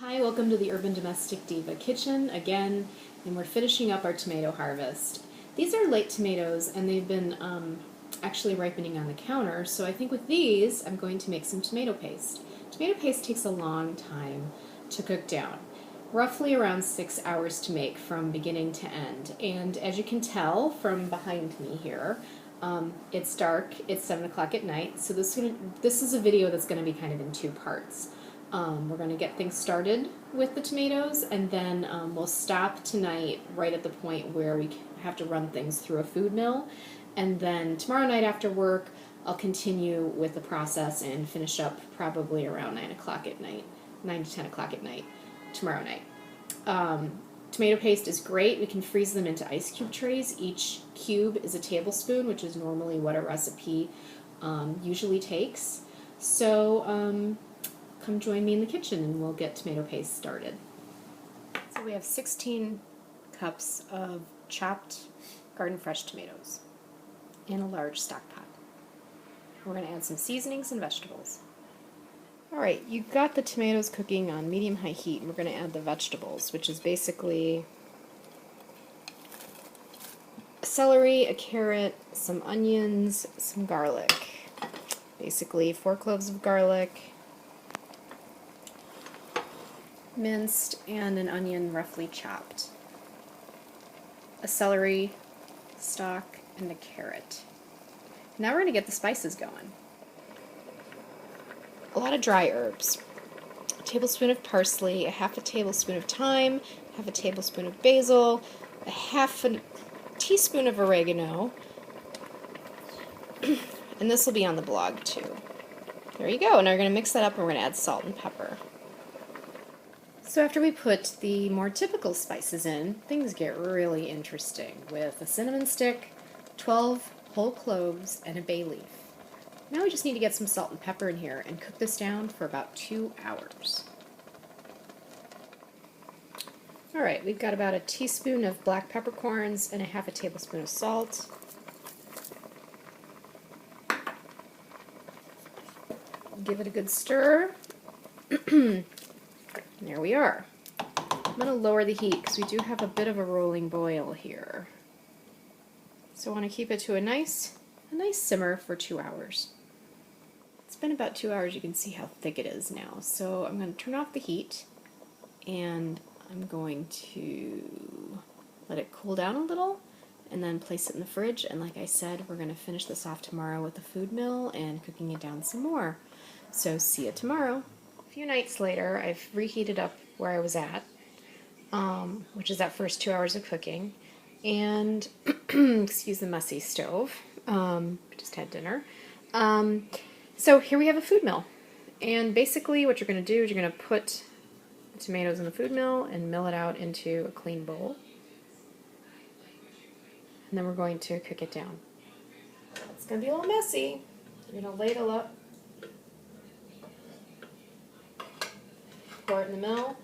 Hi, welcome to the Urban Domestic Diva kitchen again, and we're finishing up our tomato harvest. These are late tomatoes and they've been actually ripening on the counter, so I think with these I'm going to make some tomato paste. Tomato paste takes a long time to cook down, roughly around 6 hours to make from beginning to end, and as you can tell from behind me here, it's dark, it's 7 o'clock at night, so this is a video that's going to be kind of in two parts. We're going to get things started with the tomatoes, and then we'll stop tonight right at the point where we have to run things through a food mill. And then tomorrow night after work, I'll continue with the process and finish up probably around 9 o'clock at night, 9 to 10 o'clock at night, tomorrow night. Tomato paste is great. We can freeze them into ice cube trays. Each cube is a tablespoon, which is normally what a recipe usually takes. So come join me in the kitchen and we'll get tomato paste started. So we have 16 cups of chopped garden fresh tomatoes in a large stock pot. We're going to add some seasonings and vegetables. Alright, you've got the tomatoes cooking on medium-high heat, and we're going to add the vegetables, which is basically a celery, a carrot, some onions, some garlic. Basically 4 cloves of garlic, minced, and an onion roughly chopped, a celery stalk, and a carrot. Now we're going to get the spices going. A lot of dry herbs. A tablespoon of parsley, a half a tablespoon of thyme, half a tablespoon of basil, a half a teaspoon of oregano, and this will be on the blog too. There you go. Now we're going to mix that up and we're going to add salt and pepper. So after we put the more typical spices in, things get really interesting with a cinnamon stick, 12 whole cloves, and a bay leaf. Now we just need to get some salt and pepper in here and cook this down for about 2 hours. Alright, we've got about a teaspoon of black peppercorns and a half a tablespoon of salt. Give it a good stir. There we are. I'm going to lower the heat because we do have a bit of a rolling boil here. So I want to keep it to a nice simmer for 2 hours. It's been about 2 hours. You can see how thick it is now. So I'm going to turn off the heat and I'm going to let it cool down a little and then place it in the fridge. And like I said, we're going to finish this off tomorrow with the food mill and cooking it down some more. So see you tomorrow. A few nights later, I've reheated up where I was at, which is that first 2 hours of cooking, and excuse the messy stove. Just had dinner. So here we have a food mill, and basically what you're going to do is you're going to put the tomatoes in the food mill and mill it out into a clean bowl, and then we're going to cook it down. It's going to be a little messy. You're going to ladle up, pour it in the mill.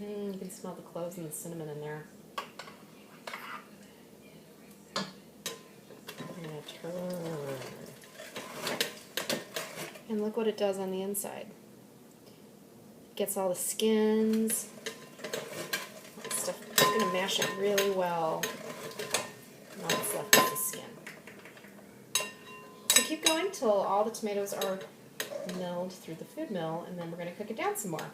You can smell the cloves and the cinnamon in there. I'm going to turn. And look what it does on the inside. It gets all the skins. All this stuff. I'm going to mash it really well. And all that's left is the skin. So keep going till all the tomatoes are milled through the food mill, and then we're going to cook it down some more.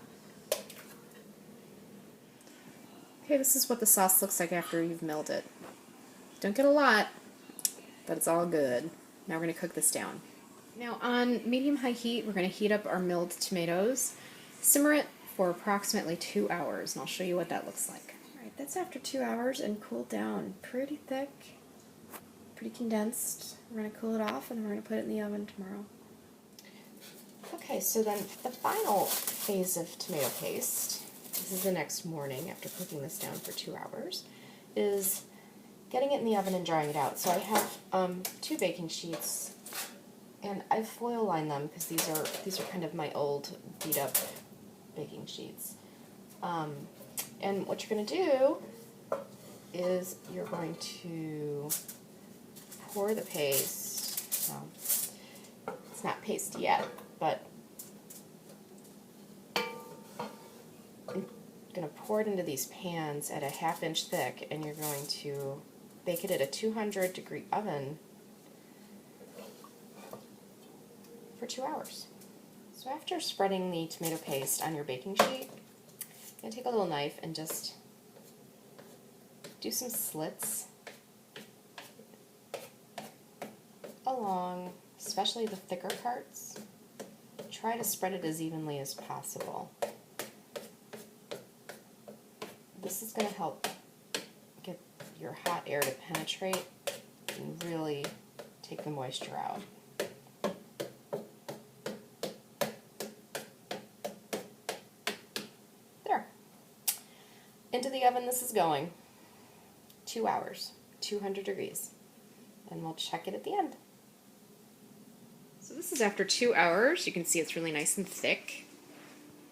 Okay, this is what the sauce looks like after you've milled it. Don't get a lot, but it's all good. Now we're going to cook this down. Now on medium-high heat, we're going to heat up our milled tomatoes, simmer it for approximately 2 hours, and I'll show you what that looks like. Alright, that's after 2 hours and cooled down. Pretty thick, pretty condensed. We're going to cool it off and we're going to put it in the oven tomorrow. Okay, so then the final phase of tomato paste, this is the next morning after cooking this down for 2 hours, is getting it in the oven and drying it out. So I have 2 baking sheets, and I've foil lined them because these are kind of my old beat up baking sheets. And what you're going to do is you're going to pour the paste. Well, it's It's not paste yet, but I'm going to pour it into these pans at a 1/2 inch thick, and you're going to bake it at a 200-degree oven for 2 hours. So after spreading the tomato paste on your baking sheet, I'm going to take a little knife and just do some slits along, especially the thicker parts. Try to spread it as evenly as possible. This is going to help get your hot air to penetrate and really take the moisture out. There. Into the oven this is going. 2 hours, 200 degrees. And we'll check it at the end. So this is after 2 hours. You can see it's really nice and thick.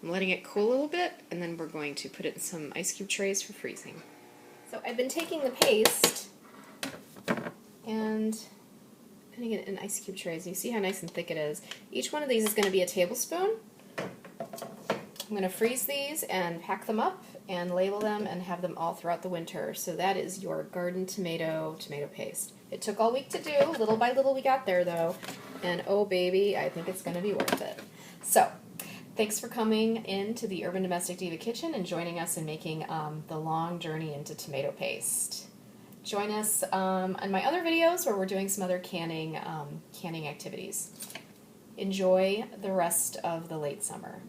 I'm letting it cool a little bit, and then we're going to put it in some ice cube trays for freezing. So I've been taking the paste and putting it in ice cube trays. You see how nice and thick it is. Each one of these is going to be a tablespoon. I'm going to freeze these and pack them up and label them and have them all throughout the winter. So that is your garden tomato paste. It took all week to do. Little by little we got there though. And oh baby, I think it's going to be worth it. So thanks for coming into the Urban Domestic Diva Kitchen and joining us in making the long journey into tomato paste. Join us on my other videos where we're doing some other canning activities. Enjoy the rest of the late summer.